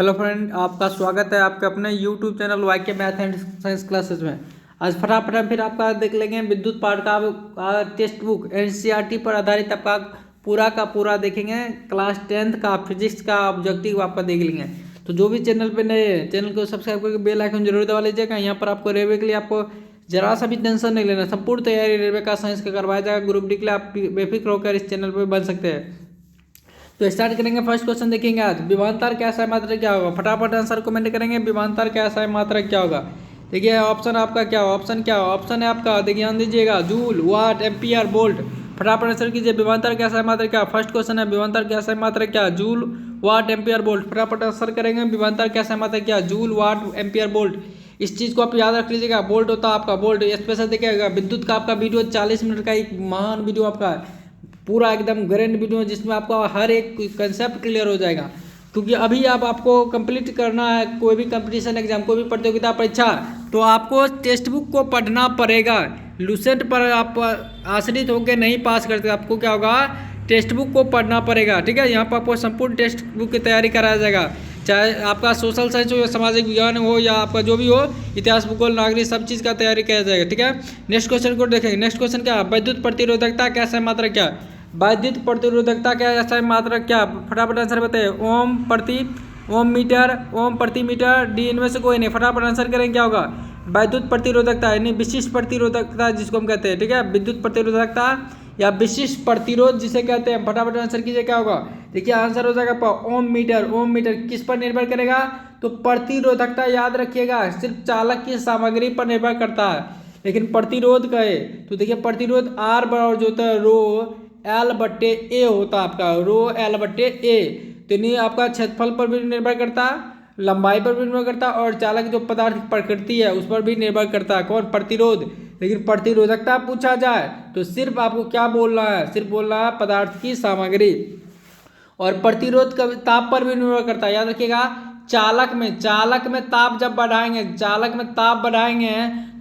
Hello friend, आपका स्वागत है आपके अपने यूट्यूब चैनल वाई के मैथ एंड साइंस क्लासेस में। आज फटाफट हम फिर आपका देख लेंगे विद्युत पाठ का टेक्स्ट बुक एनसीईआरटी पर आधारित आपका पूरा का पूरा देखेंगे। क्लास 10th का फिजिक्स का ऑब्जेक्टिव आपका देख लेंगे। तो जो भी चैनल पे नए चैनल को सब्सक्राइब करके बेल आइकन जरूर दबा लीजिएगा। यहाँ पर आपको रेलवे के लिए आपको जरा सा भी टेंशन नहीं लेना, संपूर्ण तैयारी रेलवे का साइंस का करवाया जाएगा। ग्रुप डी के लिए आप बेफिक्र होकर इस चैनल पर बन सकते हैं। तो स्टार्ट करेंगे। फर्स्ट क्वेश्चन देखेंगे आज, विभवांतर क्या है मात्रक क्या होगा। फटाफट आंसर कमेंट करेंगे। विभवांतर क्या है मात्रक क्या होगा। देखिए ऑप्शन आपका क्या ऑप्शन क्या ऑप्शन है आपका, देखिए ध्यान दीजिएगा, जूल, वाट, एम्पियर, वोल्ट। फटाफट आंसर कीजिए। विभवांतर क्या है मात्रक क्या। फर्स्ट क्वेश्चन है विभवांतर क्या है मात्रक क्या, जूल, वाट, एम्पियर, वोल्ट। फटाफट आंसर करेंगे। विभवांतर क्या है मात्रक क्या, जूल, वाट, एम्पियर, वोल्ट। इस चीज को आप याद रख लीजिएगा। वोल्ट होता है आपका वोल्ट। स्पेशल देखिएगा विद्युत का आपका वीडियो 40 मिनट का एक महान वीडियो आपका है, पूरा एकदम ग्रैंड वीडियो जिसमें आपका हर एक कंसेप्ट क्लियर हो जाएगा। क्योंकि अभी आपको कंप्लीट करना है कोई भी कंपटीशन एग्जाम, कोई भी प्रतियोगिता परीक्षा, तो आपको टेक्स्ट बुक को पढ़ना पड़ेगा। लूसेंट पर आप आश्रित होकर नहीं पास करते, आपको क्या होगा, टेक्स्ट बुक को पढ़ना पड़ेगा। ठीक है, यहाँ पर आपको संपूर्ण टेक्स्ट बुक की तैयारी कराया जाएगा, चाहे आपका सोशल साइंस हो या सामाजिक विज्ञान हो या आपका जो भी हो, इतिहास, भूगोल, नागरिक, सब चीज़ का तैयारी किया जाएगा। ठीक है, नेक्स्ट क्वेश्चन को देखेंगे। नेक्स्ट क्वेश्चन क्या, विद्युत प्रतिरोधकता क्या है मात्रक क्या। वैद्युत प्रतिरोधकता क्या है मात्रक क्या। फटाफट आंसर बताइए। ओम मीटर, ओम प्रति मीटर, डी इनमें से कोई नहीं। फटाफट आंसर करें क्या होगा, वैद्युत प्रतिरोधकता यानी विशिष्ट प्रतिरोधकता जिसको हम कहते हैं। ठीक है, विद्युत प्रतिरोधकता या विशिष्ट प्रतिरोध जिसे कहते हैं। फटाफट आंसर कीजिए क्या होगा। देखिए आंसर हो जाएगा ओम मीटर। ओम मीटर किस पर निर्भर करेगा, तो प्रतिरोधकता याद रखिएगा सिर्फ चालक की सामग्री पर निर्भर करता है। लेकिन प्रतिरोध कहे तो देखिए प्रतिरोध आर बराबर जो होता है रो एल बट्टे ए होता है आपका, रो एल बट्टे ए। तो नहीं आपका क्षेत्रफल पर भी निर्भर करता है, लंबाई पर भी निर्भर करता है, और चालक जो पदार्थ की प्रकृति है उस पर भी निर्भर करता है। कौन, प्रतिरोध। लेकिन प्रतिरोधकता पूछा जाए तो सिर्फ आपको क्या बोलना है, सिर्फ बोलना है पदार्थ की सामग्री। और प्रतिरोध का ताप पर भी निर्भर करता है, याद रखिएगा। चालक में ताप जब बढ़ाएंगे, चालक में ताप बढ़ाएंगे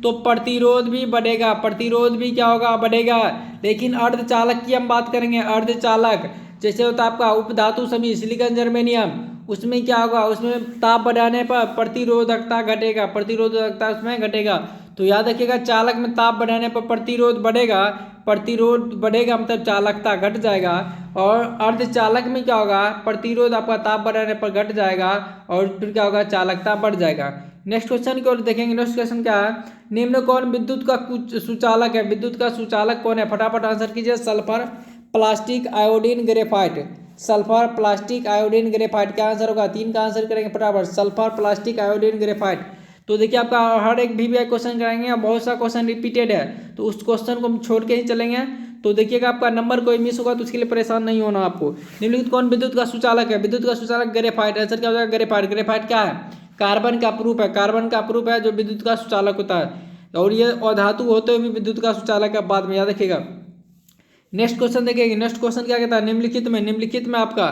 तो प्रतिरोध भी बढ़ेगा, प्रतिरोध भी क्या होगा, बढ़ेगा। लेकिन अर्धचालक की हम बात करेंगे। अर्धचालक जैसे होता है आपका उपधातु समूह सिलिकॉन, जर्मेनियम, उसमें क्या होगा, उसमें ताप बढ़ाने पर प्रतिरोधकता घटेगा, प्रतिरोधकता उसमें घटेगा। तो याद रखिएगा चालक में ताप बढ़ाने पर प्रतिरोध बढ़ेगा, प्रतिरोध बढ़ेगा मतलब चालकता घट जाएगा। और अर्धचालक में क्या होगा, प्रतिरोध आपका ताप बढ़ाने पर घट जाएगा और फिर क्या होगा, चालकता बढ़ जाएगा। नेक्स्ट क्वेश्चन की ओर देखेंगे। नेक्स्ट क्वेश्चन क्या है, निम्न कौन विद्युत का कुछ सुचालक है। विद्युत का सुचालक कौन है, फटाफट आंसर कीजिए। Sulphur, plastic, iodine, graphite. Sulphur, plastic, iodine, graphite. क्या आंसर होगा, 3 का आंसर करेंगे फटाफट। Sulphur, plastic, iodine, graphite. तो देखिए आपका हर एक भी क्वेश्चन कराएंगे, बहुत सा क्वेश्चन रिपीटेड है तो उस क्वेश्चन को हम छोड़ के ही चलेंगे। तो देखिएगा आपका नंबर कोई मिस होगा तो उसके लिए परेशान नहीं होना आपको। निम्नलिखित कौन विद्युत का सुचालक है। विद्युत का सुचालक ग्रेफाइट। आंसर क्या हो जाएगा, ग्रेफाइट। ग्रेफाइट क्या है, कार्बन का प्रूफ है, कार्बन का प्रूफ है जो विद्युत का सुचालक होता है। और ये अधातु होते हुए भी विद्युत का सुचालक है, बाद में याद रखिएगा। नेक्स्ट क्वेश्चन देखेंगे। नेक्स्ट क्वेश्चन क्या कहता है, निम्नलिखित में आपका,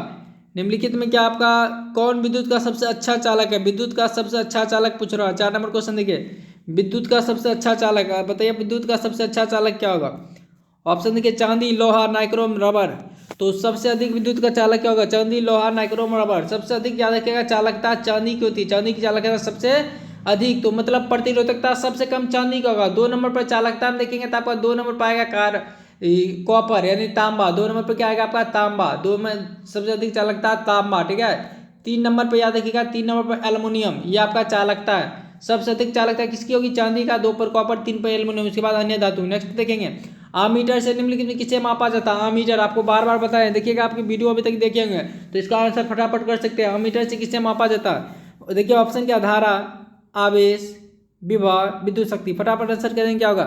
निम्नलिखित में क्या आपका कौन विद्युत का सबसे अच्छा चालक है। विद्युत का सबसे अच्छा चालक पूछ रहा है। 4 नंबर क्वेश्चन देखिए, विद्युत का सबसे अच्छा चालक है, बताइए विद्युत का सबसे अच्छा चालक क्या होगा। ऑप्शन देखिए, चांदी, लोहा, नाइक्रोम, रबर। तो सबसे अधिक विद्युत का चालक क्या होगा, चांदी, लोहा, नाइक्रोम, रबर। सबसे अधिक याद रखिएगा चालकता चांदी की होती है, चांदी की चालकता सबसे अधिक। तो मतलब प्रतिरोधकता सबसे कम चांदी का होगा। 2 नंबर पर चालकता में देखेंगे तो आपका 2 नंबर पर आएगा कॉपर यानी तांबा। 2 नंबर पर क्या आएगा आपका, तांबा। 2 में सबसे अधिक चालकता तांबा। ठीक है, 3 नंबर पर याद रखिएगा, 3 नंबर पर एल्युमिनियम, ये आपका चालकता है। सबसे अधिक चालकता किसकी होगी, चांदी का। 2 पर कॉपर, 3 पर एल्युमिनियम, उसके बाद अन्य धातु। नेक्स्ट देखेंगे, आमीटर से निम्नलिखित में किसे मापा जाता है। आमीटर आपको बार बार बताएं, देखिएगा आपकी वीडियो अभी तक देखे होंगे तो इसका आंसर फटाफट कर सकते हैं। आमीटर से किसे मापा जाता है, देखिए ऑप्शन क्या, धारा, आवेश, विभव, विद्युत शक्ति। फटाफट आंसर करेंगे क्या होगा,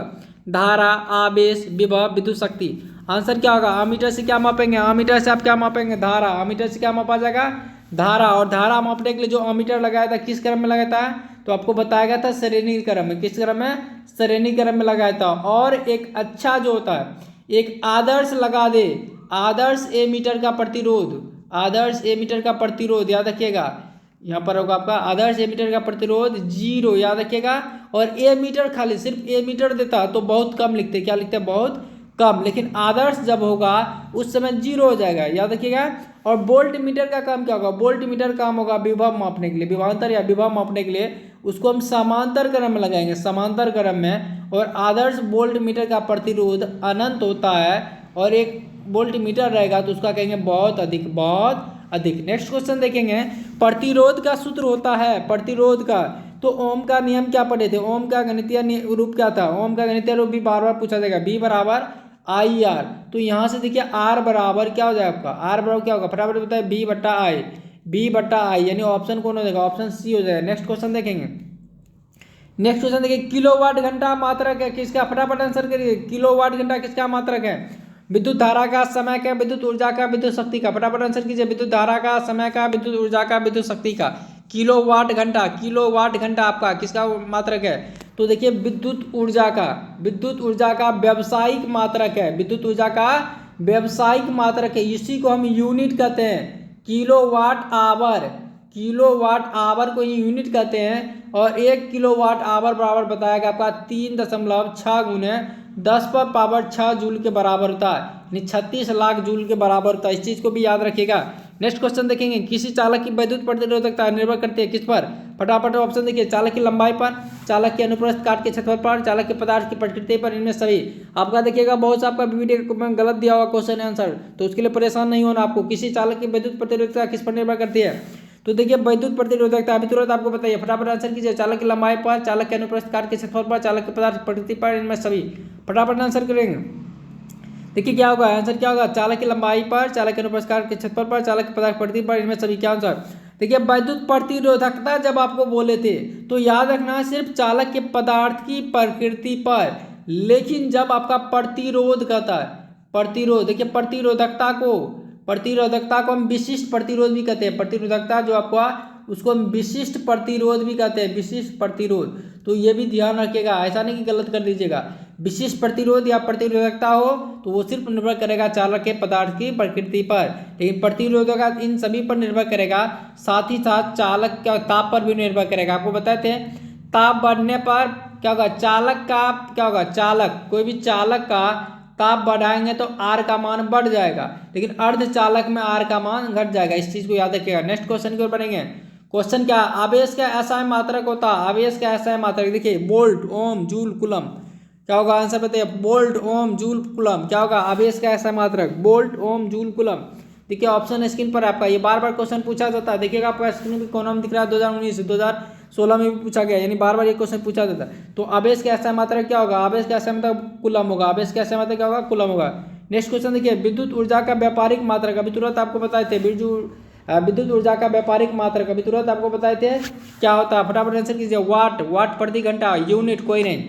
धारा, आवेश, विभव, विद्युत शक्ति। आंसर क्या होगा, आमीटर से क्या मापेंगे, आमीटर से आप क्या मापेंगे, धारा। आमीटर से क्या मापा जाएगा, धारा। और धारा मापने के लिए जो अमीटर लगाया था किस क्रम में लगाया था, तो आपको बताया गया था श्रेणी क्रम में। किस क्रम में, श्रेणी क्रम में लगाया था। और एक अच्छा जो होता है, एक आदर्श लगा दे, आदर्श एमीटर का प्रतिरोध, आदर्श एमीटर का प्रतिरोध याद रखिएगा। यहाँ पर होगा आपका आदर्श एमीटर का प्रतिरोध 0 याद रखिएगा। और एमीटर खाली सिर्फ एमीटर देता तो बहुत कम लिखते, क्या लिखते, बहुत कम, लेकिन आदर्श जब होगा उस समय 0 हो जाएगा, याद रखिएगा। और वोल्ट मीटर का काम क्या होगा, वोल्ट मीटर काम होगा विभव मापने के लिए, विभवांतर या विभव मापने के लिए उसको हम समांतर क्रम में लगाएंगे, समांतर क्रम में। और आदर्श वोल्ट मीटर का प्रतिरोध अनंत होता है और एक वोल्ट मीटर रहेगा तो उसका कहेंगे बहुत अधिक, बहुत अधिक। नेक्स्ट क्वेश्चन देखेंगे, प्रतिरोध का सूत्र होता है, प्रतिरोध का, तो ओम का नियम क्या पढ़े थे, ओम का गणितीय रूप क्या था, ओम का गणितीय रूप भी बार बार पूछा जाएगा, बी बराबर आई आर। तो यहाँ से देखिए आर बराबर क्या हो जाएगा आपका, आर बराबर क्या होगा, फटाफट बताए, बी बट्टा आई, बी बट्टा आई, यानी ऑप्शन कौन हो जाएगा, ऑप्शन सी हो जाएगा। नेक्स्ट क्वेश्चन देखेंगे, नेक्स्ट क्वेश्चन देखिए, किलोवाट घंटा मात्रक है किसका, फटाफट आंसर करिए, किलोवाट घंटा किसका मात्रक है, विद्युत धारा का, समय का, विद्युत ऊर्जा का, विद्युत शक्ति का, फटाफट आंसर कीजिए, विद्युत धारा का, समय का, विद्युत ऊर्जा का, विद्युत शक्ति का। किलोवाट घंटा, किलोवाट घंटा आपका किसका मात्रक है, तो देखिए विद्युत ऊर्जा का, विद्युत ऊर्जा का व्यावसायिक मात्रक है, विद्युत ऊर्जा का व्यावसायिक मात्रक है, इसी को हम यूनिट कहते हैं, किलोवाट आवर, किलोवाट आवर को यूनिट कहते हैं। और 1 किलोवाट आवर बराबर बताया गया आपका 3.6 गुने 10⁻6 जूल के बराबर होता है, यानी 36 लाख जूल के बराबर होता है, इस चीज़ को भी याद रखिएगा। नेक्स्ट क्वेश्चन देखेंगे, किसी चालक की विद्युत प्रतिरोधकता निर्भर करती है किस पर, फटाफट ऑप्शन देखिए, चालक की लंबाई पर, चालक के अनुप्रस्थ काट के क्षेत्रफल पर, चालक के पदार्थ की प्रकृति पर, इनमें सभी। आपका देखिएगा बहुत सा आपका वीडियो में गलत दिया हुआ क्वेश्चन आंसर, तो उसके लिए परेशान नहीं होना आपको। किसी चालक की विद्युत प्रतिरोधकता किस पर निर्भर करती है, तो देखिए विद्युत प्रतिरोधकता अभी तुरंत आपको बताइए, फटाफट आंसर कीजिए, चालक की लंबाई पर, चालक के अनुप्रस्थ काट के क्षेत्रफल पर, चालक के पदार्थ प्रकृति पर, इनमें सभी। फटाफट आंसर करेंगे, देखिए क्या होगा, आंसर क्या होगा, चालक की लंबाई पर, चालक के अनुप्रस्थ काट के क्षेत्रफल पर, चालक के पदार्थ प्रकृति पर, इनमें सभी। क्या आंसर, देखिए विद्युत प्रतिरोधकता जब आपको बोले थे तो याद रखना सिर्फ चालक के पदार्थ की प्रकृति पर, लेकिन जब आपका प्रतिरोध कहता है, प्रतिरोध, देखिए प्रतिरोधकता को हम विशिष्ट प्रतिरोध भी कहते हैं, प्रतिरोधकता जो आपका उसको हम विशिष्ट प्रतिरोध भी कहते हैं, विशिष्ट प्रतिरोध। तो ये भी ध्यान रखिएगा, ऐसा नहीं कि गलत कर दीजिएगा। विशिष्ट प्रतिरोध या प्रतिरोधकता हो तो वो सिर्फ निर्भर करेगा चालक के पदार्थ की प्रकृति पर, लेकिन प्रतिरोधकता इन सभी पर निर्भर करेगा, साथ ही साथ चालक का ताप पर भी निर्भर करेगा। आपको बताते हैं ताप बढ़ने पर क्या होगा, चालक का क्या होगा, चालक, कोई भी चालक का ताप बढ़ाएंगे तो आर का मान बढ़ जाएगा, लेकिन अर्धचालक में आर का मान घट जाएगा, इस चीज को याद रखिएगा। नेक्स्ट क्वेश्चन की ओर बढ़ेंगे, क्वेश्चन क्या, आवेश का ऐसा मात्रक होता है, आवेश का ऐसा मात्रक, देखिए वोल्ट, ओम, जूल, कूलम, क्या होगा आंसर बताइए, वोल्ट, ओम, जूल, कूलम, क्या होगा आवेश का ऐसा मात्रक, वोल्ट, ओम, जूल, कूलम। देखिए ऑप्शन स्क्रीन पर आपका, ये बार बार क्वेश्चन पूछा जाता है, देखिएगा आपका स्क्रीन पर कौन नाम दिख रहा है, 2019 2016 में भी पूछा गया, यानी बार बार ये क्वेश्चन पूछा जाता है। तो आवेश का ऐसा मात्रक क्या होगा, आवेश का ऐसा मतलब कूलम होगा, आवेश का ऐसा मात्रक क्या होगा, कूलम होगा। नेक्स्ट क्वेश्चन देखिए, विद्युत ऊर्जा का व्यापारिक मात्रक, अभी तुरंत आपको बताए थे, विद्युत ऊर्जा का व्यापारिक मात्रक अभी तुरंत आपको बताए थे क्या होता है, फटाफट आंसर कीजिए, वाट, वाट प्रति घंटा, यूनिट कोई नहीं,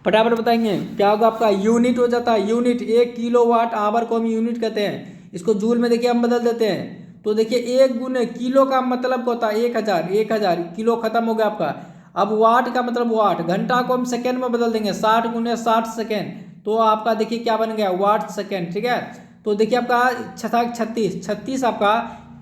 फटाफट बताएंगे क्या होगा आपका, यूनिट हो जाता है, यूनिट, 1 किलोवाट आवर को हम यूनिट कहते हैं, इसको जूल में देखिए हम बदल देते हैं। तो देखिए 1 गुने किलो का मतलब क्या होता है 1000, 1000 किलो खत्म हो गया आपका। अब वाट का मतलब वाट, घंटा को हम सेकेंड में बदल देंगे, 60 गुने 60 सेकेंड, तो आपका देखिए क्या बन गया, वाट सेकेंड, ठीक है। तो देखिए आपका 36 आपका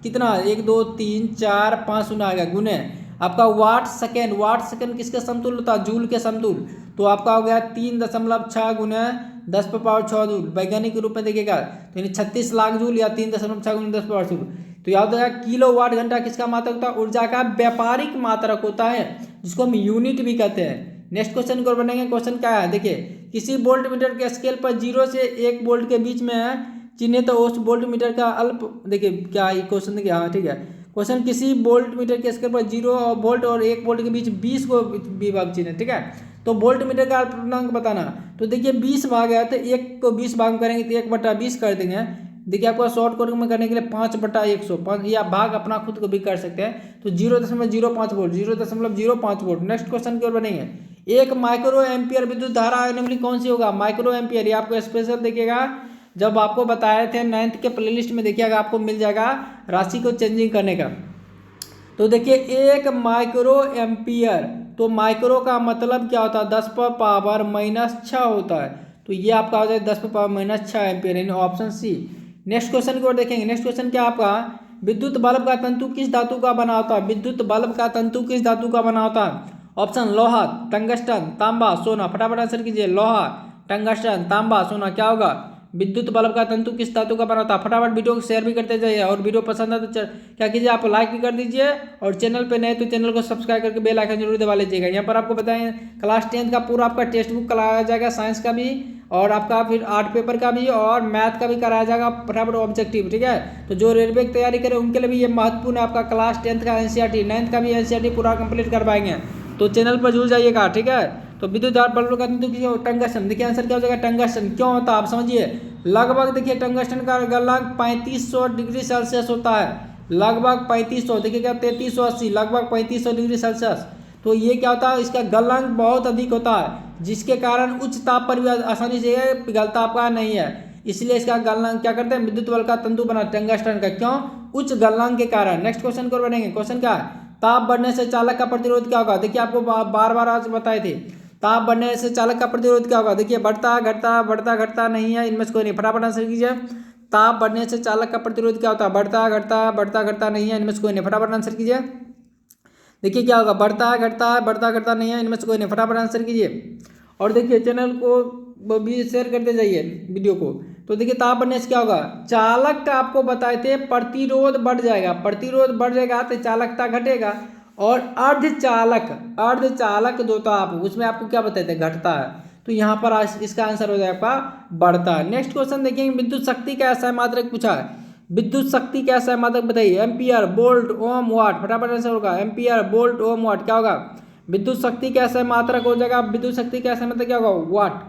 कितना, 1 2 3 4 5 सुना आ गया, गुने आपका वाट सेकेंड, वाट सेकेंड किसके समतुल्य होता है, जूल के समतुल्य, तो आपका हो गया 3.6 गुने 10⁻6 जूल, वैज्ञानिक रूप में देखिएगा तो यानी 36 लाख जूल या 3.6 गुने 10⁻6 जूल। तो याद रखिएगा किलो वाट घंटा किसका मात्रक होता है, ऊर्जा का व्यापारिक मात्रक होता है, जिसको हम यूनिट भी कहते हैं। नेक्स्ट क्वेश्चन को बढ़ेंगे, क्वेश्चन क्या है देखिए, किसी वोल्ट मीटर के स्केल पर 0 से 1 वोल्ट के बीच में चिन्हित तो उस वोल्ट मीटर का अल्प, देखिए क्या ये क्वेश्चन देखिए, हाँ ठीक है, क्वेश्चन किसी वोल्ट मीटर के स्केल पर 0 वोल्ट और 1 वोल्ट के बीच 20 को विभाग चिन्ह, ठीक है। तो वोल्ट मीटर का अल्पतमांक बताना, तो देखिए 20 भाग है तो 1 को 20 भाग में करेंगे तो 1/20 कर देंगे। देखिए आपको शॉर्ट कट में करने के लिए 5/100 या भाग अपना खुद को भी कर सकते हैं, तो 0.05 वोल्ट, 0.05 वोल्ट। नेक्स्ट क्वेश्चन की ओर बढ़ेंगे, 1 माइक्रो एम्पियर विद्युत धारा निम्नलिखित कौन सी होगा, माइक्रो एम्पियर, ये आपको स्पेशल देखिएगा जब आपको बताए थे 9th के प्लेलिस्ट में, देखिएगा आपको मिल जाएगा राशि को चेंजिंग करने का। तो देखिए 1 माइक्रो एम्पियर, तो माइक्रो का मतलब क्या होता है, 10⁻⁻6 होता है, तो ये आपका हो जाए 10⁻⁻6 एम्पियर, यानी ऑप्शन सी। नेक्स्ट क्वेश्चन की ओर देखेंगे, नेक्स्ट क्वेश्चन क्या आपका, विद्युत बल्ब का तंतु किस धातु का बना होता है, विद्युत बल्ब का तंतु किस धातु का बना होता है, ऑप्शन लोहा, टंगस्टन, तांबा, सोना, फटाफट आंसर कीजिए, लोहा, टंगस्टन, तांबा, सोना। क्या होगा? विद्युत बल्ब का तंतु किस धातु का बना होता है? फटाफट वीडियो को शेयर भी करते जाइए और वीडियो पसंद है तो क्या कीजिए, आप लाइक भी कर दीजिए और चैनल पे नए तो चैनल को सब्सक्राइब करके बेल आइकन जरूर दबा लीजिएगा। यहाँ पर आपको बताएं क्लास 10th का पूरा आपका टेक्स्ट बुक कराया जाएगा, साइंस का भी और आपका फिर आर्ट पेपर का भी और मैथ का भी कराया जाएगा, फटाफट ऑब्जेक्टिव। ठीक है, तो जो रेलवे की तैयारी करे उनके लिए भी ये महत्वपूर्ण है। आपका क्लास 10th का एनसीईआरटी, 9th का भी एनसीईआरटी पूरा कंप्लीट करवाएंगे, तो चैनल पर जुड़ जाइएगा। ठीक है, तो विद्युत बल्ब का तंतु क्यों? टंगस्टन। देखिए आंसर क्या हो जाएगा? टंगस्टन। क्यों होता है आप समझिए। लगभग देखिए टंगस्टन का गलनांक 3500 डिग्री सेल्सियस होता है, लगभग 3500। देखिए क्या 3380, लगभग 3500 डिग्री सेल्सियस। तो ये क्या होता है, इसका गलनांक बहुत अधिक होता है, जिसके कारण उच्च ताप पर भी आसानी से पिघलता आपका नहीं है, इसलिए इसका गलनांक क्या करते हैं, विद्युत बल्ब का तंतु बना टंगस्टन का। क्यों? उच्च गलनांक के कारण। नेक्स्ट क्वेश्चन को बढ़ेंगे। क्वेश्चन क्या है? ताप बढ़ने से चालक का प्रतिरोध क्या होगा? देखिए आपको बार बार आज बताए थे, ताप बढ़ने से चालक का प्रतिरोध क्या होगा? देखिए बढ़ता घटता, बढ़ता घटता नहीं है, इनमें से कोई नहीं। फटाफट आंसर कीजिए। ताप बढ़ने से चालक का प्रतिरोध क्या होता है? बढ़ता घटता, बढ़ता घटता नहीं है, इनमें से कोई नहीं। फटाफट आंसर कीजिए। देखिए क्या होगा? बढ़ता घटता, बढ़ता घटता नहीं है, इनमें से कोई नहीं। फटाफट आंसर कीजिए और देखिए चैनल को भी शेयर करते जाइए वीडियो को। तो देखिए ताप बढ़ने से क्या होगा? चालक का आपको बताए थे प्रतिरोध बढ़ जाएगा, प्रतिरोध बढ़ जाएगा तो चालकता घटेगा। और अर्धचालक जो ताप उसमें आपको क्या बताए थे? घटता है। तो यहाँ पर इसका आंसर हो जाएगा आपका बढ़ता है। नेक्स्ट क्वेश्चन देखिए, विद्युत शक्ति का ऐसा मात्रक पूछा है। विद्युत शक्ति का ऐसा मात्रक बताइए। एम्पियर, वोल्ट, ओम, वाट। फटाफट आंसर होगा एम्पियर, वोल्ट, ओम, वाट। क्या होगा? विद्युत शक्ति का ऐसा मात्रक हो जाएगा, विद्युत शक्ति का ऐसा मात्रक क्या होगा? वाट।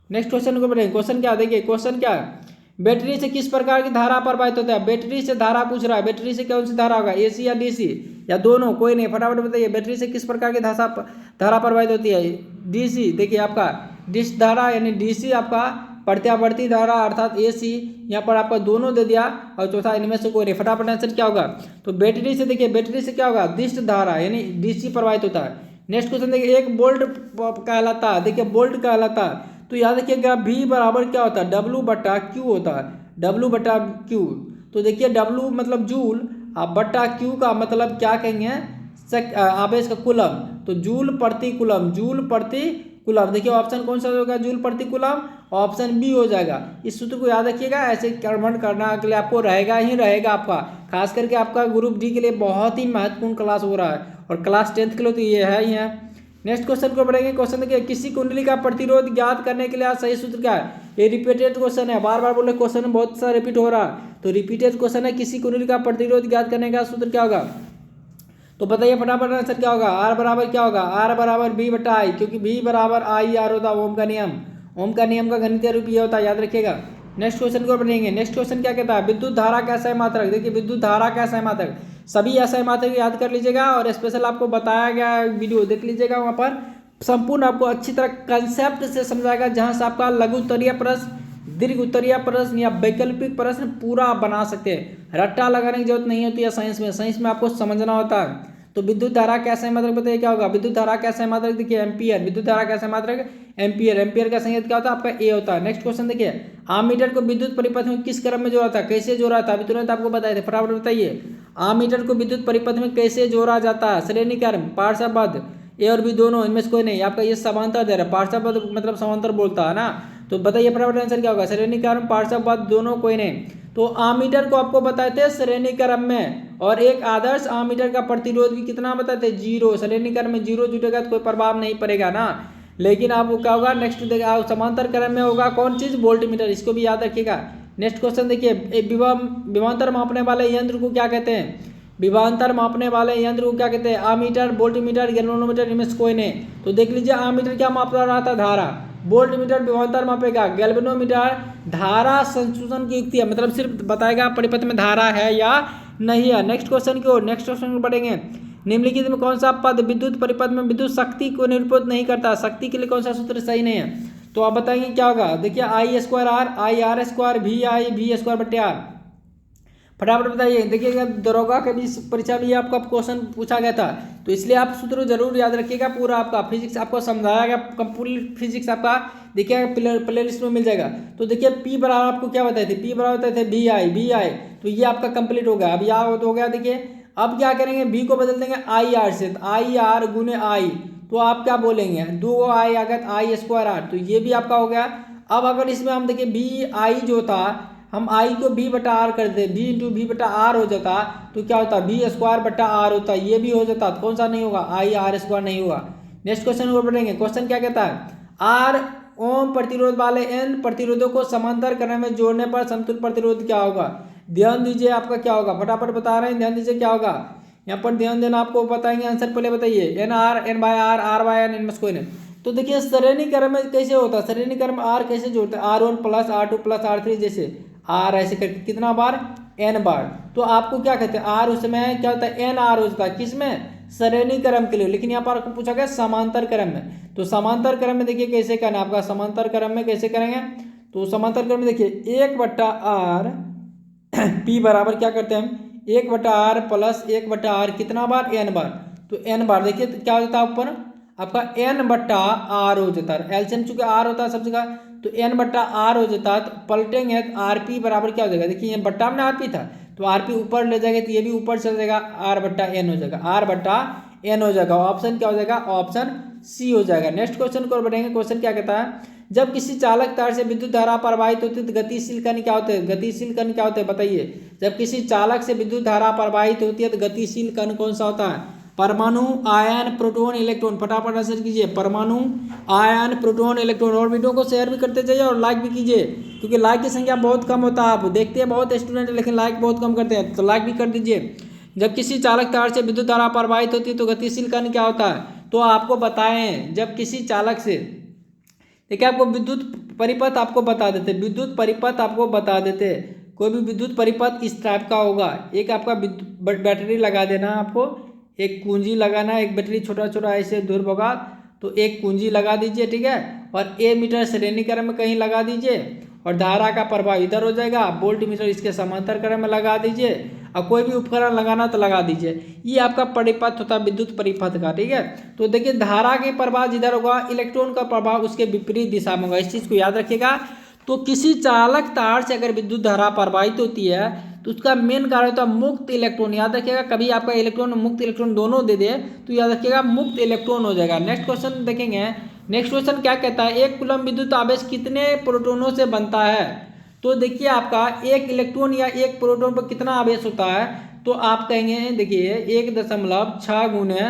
नेक्स्ट क्वेश्चन को बढ़ेंगे। क्वेश्चन क्या देखिए, क्वेश्चन क्या है? बैटरी से किस प्रकार की धारा प्रवाहित होता है? बैटरी से धारा पूछ रहा है, बैटरी से कौन सी धारा होगा? एसी या डीसी या दोनों? कोई नहीं। फटाफट बताइए बैटरी से किस प्रकार की धारा प्रवाहित होती है? डीसी। देखिए आपका डिश धारा यानी डीसी, आपका प्रत्यावर्ती धारा अर्थात एसी। यहाँ पर आपका दोनों दे दिया और चौथा इनमें से कोई नहीं। फटाफट आंसर क्या होगा? तो बैटरी से देखिए, बैटरी से क्या होगा? दिष्ट धारा यानी डीसी प्रवाहित होता है। नेक्स्ट क्वेश्चन देखिए, एक वोल्ट कहलाता है। देखिए वोल्ट कहलाता है, तो याद रखिएगा V बराबर क्या होता है? W बटा Q होता है, W बटा Q। तो देखिए W मतलब जूल, अब बटा Q का मतलब क्या कहेंगे? आवेश का कुलम। तो जूल प्रति कुलम, जूल प्रति कुलम। देखिए ऑप्शन कौन सा होगा? जूल प्रति कुलम, ऑप्शन बी हो जाएगा। इस सूत्र को याद रखिएगा, ऐसे कर्मण करना के लिए आपको रहेगा ही रहेगा आपका, खास करके आपका ग्रुप डी के लिए बहुत ही महत्वपूर्ण क्लास हो रहा है और क्लास 10th के लिए तो ये है ही है। नेक्स्ट क्वेश्चन को बढ़ेंगे। क्वेश्चन देखिए, किसी कुंडली का प्रतिरोध ज्ञात करने के लिए सही सूत्र क्या है? ये रिपीटेड क्वेश्चन है, बार बार बोले क्वेश्चन बहुत सा रिपीट हो रहा है, तो रिपीटेड क्वेश्चन है। किसी कुंडली का प्रतिरोध ज्ञात करने का सूत्र क्या होगा? तो बताइए फटाफट आंसर क्या होगा? आर बराबर क्या होगा? आर बराबर बी बटा आई, क्योंकि बी बराबर आई आर होता है ओम का नियम। ओम का नियम का गणितीय रूप ये होता है, याद रखिएगा। नेक्स्ट क्वेश्चन को बढ़ेंगे। नेक्स्ट क्वेश्चन क्या कहता है? विद्युत धारा का सही मात्रक। देखिए विद्युत धारा का सही मात्रक, सभी ऐसा मात्रक याद कर लीजिएगा और स्पेशल आपको बताया गया वीडियो देख लीजिएगा, वहाँ पर संपूर्ण आपको अच्छी तरह कंसेप्ट से समझाएगा, जहाँ से आपका लघु उत्तरीय प्रश्न, दीर्घ उत्तरीय प्रश्न या वैकल्पिक प्रश्न पूरा बना सकते हैं। रट्टा लगाने की जरूरत नहीं होती है साइंस में आपको समझना होता है। तो विद्युत धारा कैसे मात्रक बताइए क्या होगा? विद्युत धारा कैसे मात्रक देखिए एम्पियर, विद्युत धारा कैसे मात्रक एम्पियर। एम्पियर का संकेत क्या होता है? आपका ए होता है। नेक्स्ट क्वेश्चन देखिए, आमीटर को विद्युत परिपथ में किस क्रम में जोड़ा था? कैसे जोड़ा था? अभी तुरंत आपको बताए थे, फटाफट बताइए। आमीटर को विद्युत परिपथ में कैसे जोड़ा जाता है? श्रेणी क्रम, पार्श्वबद्ध, ए और बी दोनों, इनमें से कोई नहीं। आपका ये समांतर दे रहा है, पार्श्वबद्ध मतलब समांतर बोलता है ना, तो बताइए फटाफट आंसर क्या होगा? श्रेणी क्रम, पार्श्वबद्ध दोनों, कोई नहीं। तो आमीटर को आपको बताए थे श्रेणी क्रम में, और एक आदर्श आमीटर का प्रतिरोध भी कितना बताए थे? 0। श्रेणी क्रम में 0 जुटेगा तो कोई प्रभाव नहीं पड़ेगा ना। लेकिन आप क्या होगा? नेक्स्ट देखिए समांतर क्रम में होगा कौन चीज? वोल्टमीटर, इसको भी याद रखिएगा। नेक्स्ट क्वेश्चन देखिए, विभवांतर मापने वाले यंत्र को क्या कहते हैं? विभवांतर मापने वाले यंत्र को क्या कहते हैं? आमीटर, वोल्टमीटर, गैल्वेनोमीटर, इनमें से कोई नहीं। तो देख लीजिए, आमीटर क्या माप रहा था? धारा। वोल्टमीटर विभवांतर मापेगा। गैल्वेनोमीटर धारा संशोधन की युक्ति है, मतलब सिर्फ बताएगा परिपथ में धारा है या नहीं है। नेक्स्ट क्वेश्चन की ओर, नेक्स्ट क्वेश्चन को पढ़ेंगे। निम्नलिखित में कौन सा पद विद्युत परिपथ में विद्युत शक्ति को निरूपित नहीं करता? शक्ति के लिए कौन सा सूत्र सही नहीं है? तो आप बताएंगे क्या होगा? देखिए I square R, I R square, V I V square बटे आर। फटाफट बताइए। देखिएगा दरोगा के भी परीक्षा में आपका क्वेश्चन पूछा गया था, तो इसलिए आप सूत्र जरूर याद रखिएगा। पूरा आपका फिजिक्स आपको समझाया गया, कंप्लीट फिजिक्स आपका देखिएगा प्ले लिस्ट में मिल जाएगा। तो देखिए पी बराबर आपको क्या बताए थे? पी बराबर बताए थे वी आई, तो ये आपका कंप्लीट हो गया। अब यहाँ हो गया। देखिए अब क्या करेंगे? बी को बदल देंगे आई आर से, आई आर गुने आई, तो आप क्या बोलेंगे, 2i अगर आई स्क्वायर आर, तो ये भी आपका हो गया। अब अगर इसमें हम देखिए बी आई जो था, हम आई को बी बटा आर कर दे, बी इंटू बी बटा आर हो जाता, तो क्या होता, बी स्क्वायर बटा आर होता, ये भी हो जाता। तो कौन सा नहीं होगा, आई आर स्क्वायर नहीं होगा। नेक्स्ट क्वेश्चन को पढ़ेंगे। क्वेश्चन क्या कहता है, आर ओम प्रतिरोध वाले एन प्रतिरोधों को समांतर क्रम में जोड़ने पर समतुल्य प्रतिरोध क्या होगा। ध्यान दीजिए आपका क्या होगा, फटाफट बता रहे हैं, ध्यान दीजिए क्या होगा। यहाँ पर ध्यान देना, आपको बताएंगे आंसर, पहले बताइए। N R N by R, R by N, N में कोई नहीं। तो देखिए श्रेणी क्रम में कैसे होता है, श्रेणी क्रम में आर कैसे जोड़ते हैं, R1 plus R2 plus R3, जैसे आर ऐसे करके कितना बार, एन बार। तो आपको क्या कहते हैं, आर उसमें क्या होता है, एन आर होता है, किसमें, श्रेणी क्रम के लिए। लेकिन यहाँ पर आपको पूछा गया समांतर क्रम में, तो समांतर क्रम में देखिए कैसे करना है आपका, समांतर क्रम में कैसे करेंगे। तो समांतर क्रम में देखिए 1/r पी बराबर क्या करते हैं हम, 1/r प्लस 1/r कितना बार, एन बार। तो एन बार देखिए क्या होता है ऊपर आपका n/r हो जाता है, एलसीएम चूंकि r होता है सब जगह, तो n/r हो जाता है। तो पलटेंगे तो rp बराबर क्या हो जाएगा, देखिए ये बट्टा में rp था, तो rp ऊपर ले जाएंगे तो ये भी ऊपर चल जाएगा, r/n हो जाएगा, r/n हो जाएगा। ऑप्शन क्या हो जाएगा, ऑप्शन सी हो जाएगा। नेक्स्ट क्वेश्चन को बढ़ेंगे। क्वेश्चन क्या कहता है, जब किसी चालक तार से विद्युत धारा प्रवाहित होती है तो गतिशील कण क्या होते हैं, गतिशील कण क्या होते हैं बताइए। जब किसी चालक से विद्युत धारा प्रवाहित होती है तो गतिशील कण कौन सा होता है, परमाणु, आयन, प्रोटॉन, इलेक्ट्रॉन। फटाफट आंसर कीजिए, परमाणु, आयन, प्रोटॉन, इलेक्ट्रॉन। और वीडियो को शेयर भी करते जाइए और लाइक भी कीजिए, क्योंकि लाइक की संख्या बहुत कम होता है। आप देखते हैं बहुत स्टूडेंट लेकिन लाइक बहुत कम करते हैं, तो लाइक भी कर दीजिए। जब किसी चालक तार से विद्युत धारा प्रवाहित होती है तो गतिशील कण क्या होता है, तो आपको बताएं। जब किसी चालक से, देखिए आपको विद्युत परिपथ आपको बता देते, विद्युत परिपथ आपको बता देते। कोई भी विद्युत परिपथ इस टाइप का होगा, एक आपका बैटरी लगा देना, आपको एक कुंजी लगाना, एक बैटरी छोटा छोटा ऐसे दूर होगा, तो एक कुंजी लगा दीजिए, ठीक है। और ए मीटर श्रेणी क्रम में कहीं लगा दीजिए, और धारा का प्रवाह इधर हो जाएगा। वोल्ट मीटर इसके समांतर क्रम में लगा दीजिए, और कोई भी उपकरण लगाना तो लगा दीजिए। ये आपका परिपथ होता है विद्युत परिपथ का, ठीक है। तो देखिए धारा के प्रवाह जिधर होगा, इलेक्ट्रॉन का प्रवाह उसके विपरीत दिशा में होगा, इस चीज़ को याद रखिएगा। तो किसी चालक तार से अगर विद्युत धारा प्रवाहित होती है तो उसका मेन कार्य होता है मुक्त इलेक्ट्रॉन। याद रखिएगा, कभी आपका इलेक्ट्रॉन मुक्त इलेक्ट्रॉन दोनों दे दे तो याद रखिएगा मुक्त इलेक्ट्रॉन हो जाएगा। नेक्स्ट क्वेश्चन देखेंगे। नेक्स्ट क्वेश्चन क्या कहता है, एक कूलम विद्युत आवेश कितने प्रोटोनों से बनता है। तो देखिए आपका एक इलेक्ट्रॉन या एक प्रोटॉन पर कितना आवेश होता है, तो आप कहेंगे देखिए 1.6 गुने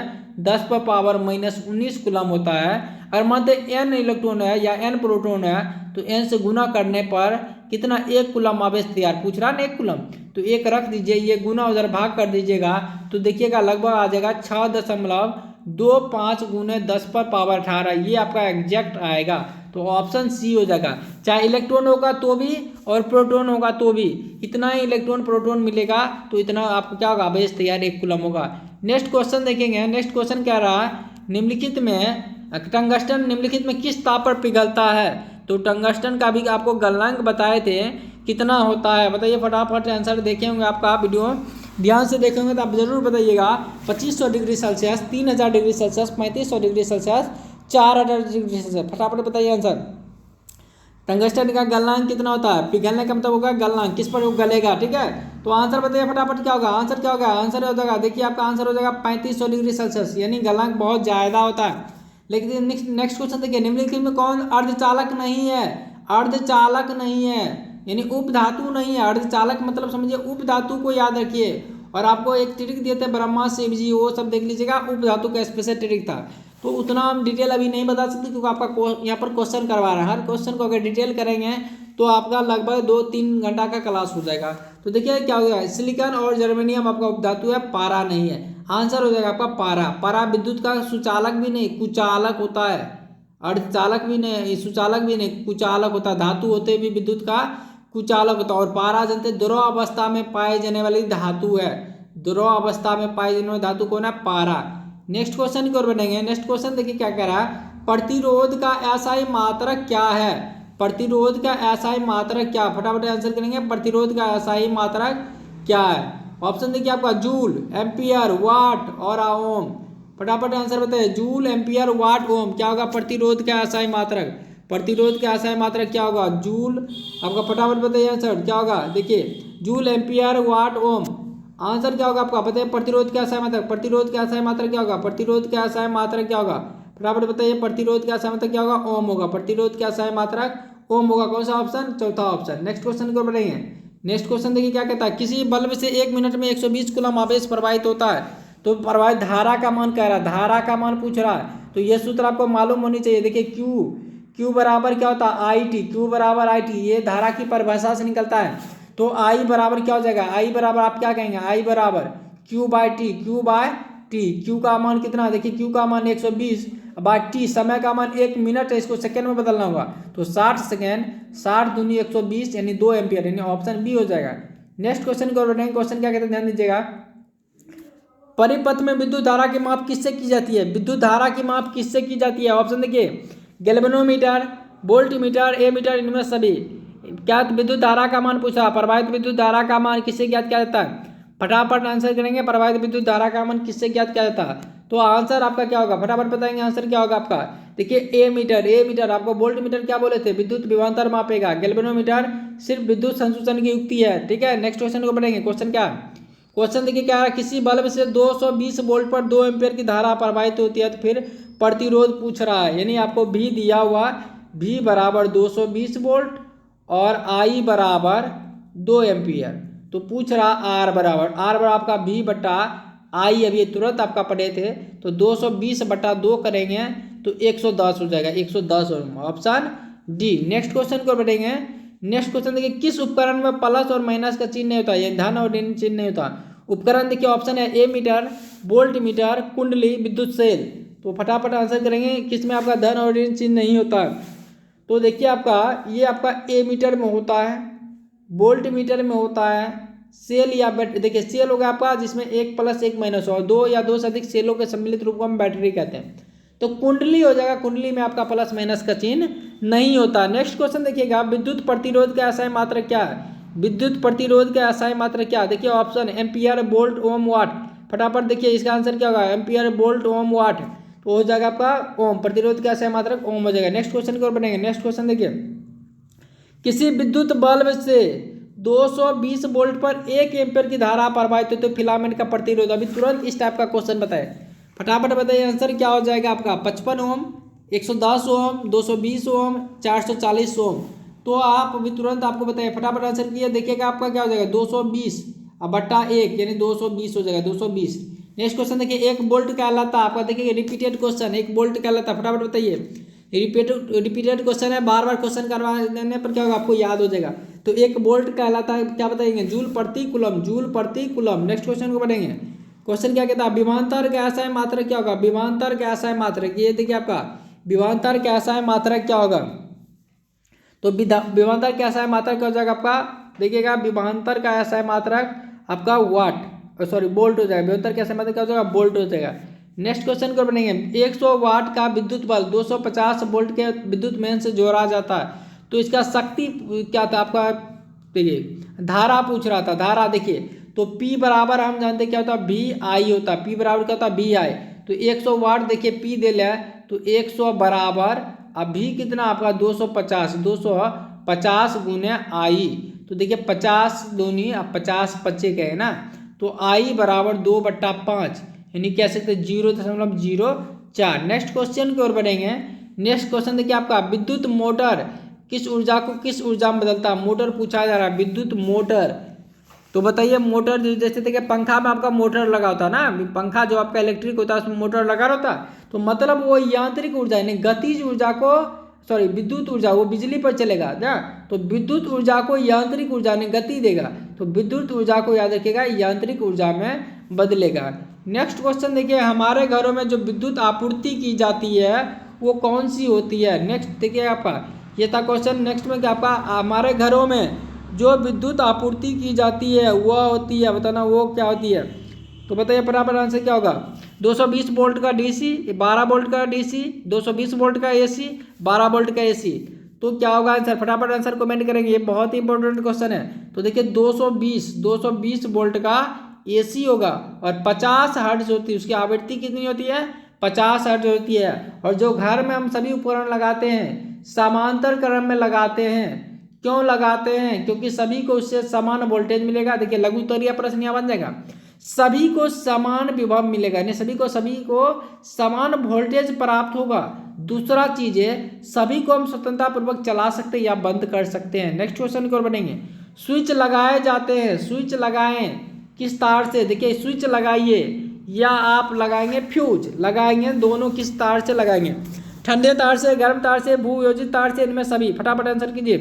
10⁻⁻19 कूलम होता है। अगर मध्य n इलेक्ट्रॉन है या n प्रोटॉन है तो n से गुना करने पर कितना, 1 कूलम आवेश तैयार, पूछ रहा ना 1 कूलम, तो 1 रख दीजिए, ये गुना उधर भाग कर दीजिएगा, तो देखिएगा लगभग आ जाएगा 6.25 गुने 10⁻18, ये आपका एग्जैक्ट आएगा। तो ऑप्शन सी हो जाएगा। चाहे इलेक्ट्रॉन होगा तो भी और प्रोटॉन होगा तो भी इतना ही इलेक्ट्रॉन प्रोटॉन मिलेगा, तो इतना आपको क्या होगा, आवेश तैयार 1 कूलम होगा। नेक्स्ट क्वेश्चन देखेंगे। नेक्स्ट क्वेश्चन क्या रहा, निम्नलिखित में टंगस्टन निम्नलिखित में किस ताप पर पिघलता है। तो टंगस्टन का भी आपको गलनांक बताए थे कितना होता है, बताइए फटाफट। आंसर देखे होंगे, आपका वीडियो ध्यान से देखेंगे तो आप जरूर बताइएगा। 2500 degree Celsius, 3000 degree Celsius, 3500 degree Celsius, 4000 degree Celsius. फटाफट बताइए आंसर। टंगस्टन का गलनांक कितना होता है, पिघलने का मतलब होगा गलनांक, किस पर वो गलेगा, ठीक है। तो आंसर बताइए फटाफट क्या होगा, आंसर क्या होगा, आंसर हो जाएगा, देखिए आपका आंसर हो जाएगा 3500 डिग्री सेल्सियस, यानी गलनांक बहुत ज़्यादा होता है। लेकिन नेक्स्ट क्वेश्चन देखिए, निम्नलिखित में कौन अर्धचालक नहीं है, अर्धचालक नहीं है, यानी उपधातु नहीं है। अर्धचालक मतलब समझिए उपधातु को याद रखिए। और आपको एक ट्रिक दिए थे ब्रह्मा शिव जी, वो सब देख लीजिएगा, उपधातु का स्पेशल ट्रिक था। तो उतना हम डिटेल अभी नहीं बता सकते क्योंकि आपका यहाँ पर क्वेश्चन करवा रहा है। हर क्वेश्चन को अगर डिटेल करेंगे तो आपका लगभग 2-3 घंटा का क्लास हो जाएगा। तो देखिए क्या हो गया, सिलिकॉन और जर्मेनियम आपका उपधातु है, पारा नहीं है। आंसर हो जाएगा आपका पारा। पारा विद्युत का सुचालक भी नहीं, कुचालक होता है। अर्धचालक भी नहीं, सुचालक भी नहीं, कुचालक होता है। धातु होते भी विद्युत का कुचालक होता है। और पारा जानते द्रव अवस्था में पाए जाने वाली धातु है, द्रव अवस्था में पाए जाने वाली धातु कौन है, पारा। नेक्स्ट क्वेश्चन की ओर बढ़ेंगे। नेक्स्ट क्वेश्चन देखिए क्या कह रहा है, प्रतिरोध का एसआई मात्रक क्या है। प्रतिरोध का एसआई मात्रक क्या, फटाफट आंसर करेंगे। प्रतिरोध का एसआई मात्रक क्या है। ऑप्शन देखिए आपका जूल, एम्पियर, वाट और ओम। फटाफट आंसर बताइए, जूल, एम्पियर, वाट, ओम। क्या होगा प्रतिरोध का एसआई मात्रक, प्रतिरोध का एसआई मात्रक क्या होगा, जूल। आपका फटाफट बताइए आंसर क्या होगा, देखिए जूल, एम्पियर, वाट, ओम। आंसर क्या होगा आपका, बताइए प्रतिरोध का एसआई मात्रक, प्रतिरोध का एसआई मात्रक क्या होगा, प्रतिरोध का एसआई मात्रक क्या होगा। फटाफट बताइए प्रतिरोध का असहाय मात्रक क्या होगा, ओम होगा। प्रतिरोध का असहाय मात्रक ओम होगा। कौन सा ऑप्शन, चौथा ऑप्शन। नेक्स्ट क्वेश्चन को बढ़ेंगे। नेक्स्ट क्वेश्चन देखिए क्या कहता है, किसी बल्ब से 1 मिनट में 120 कूलम आवेश प्रवाहित होता है, तो प्रवाहित धारा का मान कह रहा है, धारा का मान पूछ रहा है। तो ये सूत्र आपको मालूम होनी चाहिए। देखिए क्यू बराबर क्या होता है, आई टी। क्यू बराबर आई टी, ये धारा की परिभाषा से निकलता है। तो आई बराबर क्या हो जाएगा, आई बराबर आप क्या कहेंगे, आई बराबर Q by T. Q by T, Q का मान कितना, देखिए क्यू का मान 120 बाय टी, समय का मान 1 मिनट है, इसको सेकंड में बदलना होगा। तो 60 सेकेंड, 60 दूनी 120 यानी 2 एम्पियर, यानी ऑप्शन बी हो जाएगा। नेक्स्ट क्वेश्चन को बढ़ेंगे। क्वेश्चन क्या कहते हैं, ध्यान दीजिएगा। परिपथ में विद्युत धारा की माप किससे की जाती है, विद्युत धारा की माप किससे की जाती है। ऑप्शन देखिए, गैल्वेनोमीटर, वोल्टमीटर, एमीटर, इनमें सभी। क्या विद्युत धारा का मान पूछा, प्रवाहित विद्युत धारा का मान किससे ज्ञात किया जाता है। फटाफट आंसर करेंगे, प्रवाहित विद्युत धारा का मान किससे ज्ञात किया जाता है। तो आंसर आपका क्या होगा, फटाफट बताएंगे आंसर क्या होगा आपका। देखिए एमीटर, आपको वोल्टमीटर क्या बोले थे, विद्युत विभवांतर मापेगा। गैल्वेनोमीटर सिर्फ विद्युत संसूचन की युक्ति है, ठीक है। नेक्स्ट क्वेश्चन को बढ़ेंगे। क्वेश्चन क्या, क्वेश्चन देखिए क्या है, किसी बल्ब से 220 वोल्ट पर 2 एम्पियर की धारा प्रवाहित होती है, तो फिर प्रतिरोध पूछ रहा है, यानी आपको भी दिया हुआ, भी बराबर 220 वोल्ट और आई बराबर 2 एम्पियर। तो पूछ रहा आर बराबर आपका भी बटा आई, अभी तुरंत आपका पढ़े थे। तो 220 बटा 2 करेंगे तो 110 हो जाएगा, 110 ऑप्शन डी। नेक्स्ट क्वेश्चन को बढ़ेंगे। नेक्स्ट क्वेश्चन देखिए, किस उपकरण में प्लस और माइनस का चिन्ह नहीं होता, ये धन और ऋण चिन्ह नहीं होता। उपकरण देखिए ऑप्शन है ए मीटर, वोल्ट मीटर, कुंडली, विद्युत सेल। तो फटाफट आंसर करेंगे, किसमें आपका धन और ऋण चिन्ह नहीं होता। तो देखिए आपका ये आपका ए मीटर में होता है, वोल्ट मीटर में होता है, सेल या बैटरी। देखिए सेल होगा आपका जिसमें 1 प्लस 1 माइनस और 2 या 2 से अधिक सेलों के सम्मिलित रूप को हम बैटरी कहते हैं। तो कुंडली हो जाएगा, कुंडली में आपका प्लस माइनस का चिन्ह नहीं होता। नेक्स्ट क्वेश्चन देखिएगा, विद्युत प्रतिरोध का असहाय मात्रक क्या है, विद्युत प्रतिरोध का असहाय मात्रक क्या है। देखिए ऑप्शन एम्पियर, वोल्ट, ओम, वाट। फटाफट देखिए इसका आंसर क्या होगा, एम्पियर, वोल्ट, ओम, वाट। तो हो जाएगा आपका ओम, प्रतिरोध का असहाय मात्रक ओम हो जाएगा। नेक्स्ट क्वेश्चन की ओर बढ़ेंगे। नेक्स्ट क्वेश्चन देखिए, किसी विद्युत बल्ब से 220 वोल्ट पर 1 एम्पियर की धारा प्रवाहित होती है, तो फिलामेंट का प्रतिरोध। अभी तुरंत इस टाइप का क्वेश्चन बताए, फटाफट बताइए आंसर क्या हो जाएगा आपका। 55 ओम, 110 ओम, 220 ओम, 440 ओम। तो आप अभी तुरंत आपको बताइए, फटाफट आंसर किया, देखिएगा आपका क्या हो जाएगा 220 बटा 1 यानी 220 हो जाएगा, 220। नेक्स्ट क्वेश्चन देखिए, 1 वोल्ट कहलाता है आपका, देखिए रिपीटेड क्वेश्चन, 1 वोल्ट कहलाता है। फटाफट बताइए, रिपीटेड क्वेश्चन है, बार बार क्वेश्चन करवाने पर क्या होगा आपको याद हो जाएगा। तो 1 वोल्ट कहलाता है, क्या बताएंगे, जूल प्रति कूलम, जूल प्रति कूलम। नेक्स्ट क्वेश्चन को बढ़ेंगे। क्वेश्चन क्या कहता है, विभवांतर का असहाय मात्रक क्या होगा, विभवांतर का असहाय मात्रक। ये देखिए आपका विभवांतर का असहाय मात्रक क्या होगा। तो विभवांतर का असहाय मात्रक क्या हो जाएगा आपका, देखिएगा विभवांतर का असहाय मात्रक आपका वाट, सॉरी वोल्ट हो जाएगा। विभवांतर का असहाय मात्रक क्या हो जाएगा, वोल्ट हो जाएगा। नेक्स्ट क्वेश्चन को बनेंगे, 100 वाट का विद्युत बल्ब 250 वोल्ट के विद्युत मेन से जोड़ा जाता है, तो इसका शक्ति क्या था आपका, देखिए धारा पूछ रहा था, धारा देखिए। तो P बराबर हम जानते क्या होता है, वी आई होता है। P बराबर क्या होता है, वी आई। तो 100 वाट देखिए P दे लिया है, तो 100 बराबर अभी कितना आपका 250, 250 गुने आई। तो देखिए 50 दूनी 50 पच्चे का है ना, तो आई बराबर 2/5 यानी कह सकते 0.04। नेक्स्ट क्वेश्चन की ओर बढ़ेंगे। नेक्स्ट क्वेश्चन देखिए आपका, विद्युत मोटर किस ऊर्जा को किस ऊर्जा में बदलता है, मोटर पूछा जा रहा है, विद्युत मोटर। तो बताइए मोटर जैसे देखिए पंखा में आपका मोटर लगा होता है ना, पंखा जो आपका इलेक्ट्रिक होता है उसमें मोटर लगा होता है, तो मतलब वो यांत्रिक ऊर्जा यानी गतिज ऊर्जा को, सॉरी विद्युत ऊर्जा वो बिजली पर चलेगा ना, तो विद्युत ऊर्जा को यांत्रिक ऊर्जा ने गति देगा, तो विद्युत ऊर्जा को याद रखिएगा यांत्रिक ऊर्जा में बदलेगा। नेक्स्ट क्वेश्चन देखिए, हमारे घरों में जो विद्युत आपूर्ति की जाती है वो कौन सी होती है। नेक्स्ट देखिए आपका ये था क्वेश्चन। नेक्स्ट में क्या आपका, हमारे घरों में जो विद्युत आपूर्ति की जाती है वह होती है, बताना वो क्या होती है। तो बताइए फटाफट आंसर क्या होगा, 220 वोल्ट का डीसी, 12 वोल्ट का डीसी, 220 वोल्ट का एसी, 12 वोल्ट का एसी। तो क्या होगा आंसर, फटाफट आंसर कमेंट करेंगे, ये बहुत ही इंपॉर्टेंट क्वेश्चन है। तो देखिए 220 वोल्ट का एसी होगा और 50 हर्ट्ज होती है, उसकी आवृत्ति कितनी होती है, 50 हर्ट्ज होती है। और जो घर में हम सभी उपकरण लगाते हैं समांतर क्रम में लगाते हैं, क्यों लगाते हैं, क्योंकि सभी को उससे समान वोल्टेज मिलेगा। देखिए लघु उत्तरीय प्रश्न यहाँ बन जाएगा, सभी को समान विभव मिलेगा, यानी सभी को समान वोल्टेज प्राप्त होगा। दूसरा चीज है, सभी को हम स्वतंत्रता पूर्वक चला सकते हैं या बंद कर सकते हैं। नेक्स्ट क्वेश्चन की ओर बढ़ेंगे। स्विच लगाए जाते हैं, स्विच लगाएं किस तार से? देखिए स्विच लगाइए या आप लगाएंगे फ्यूज लगाएंगे, दोनों किस तार से लगाएंगे? ठंडे तार से, गर्म तार से, भूयोजित तार से, इनमें सभी। फटाफट आंसर कीजिए।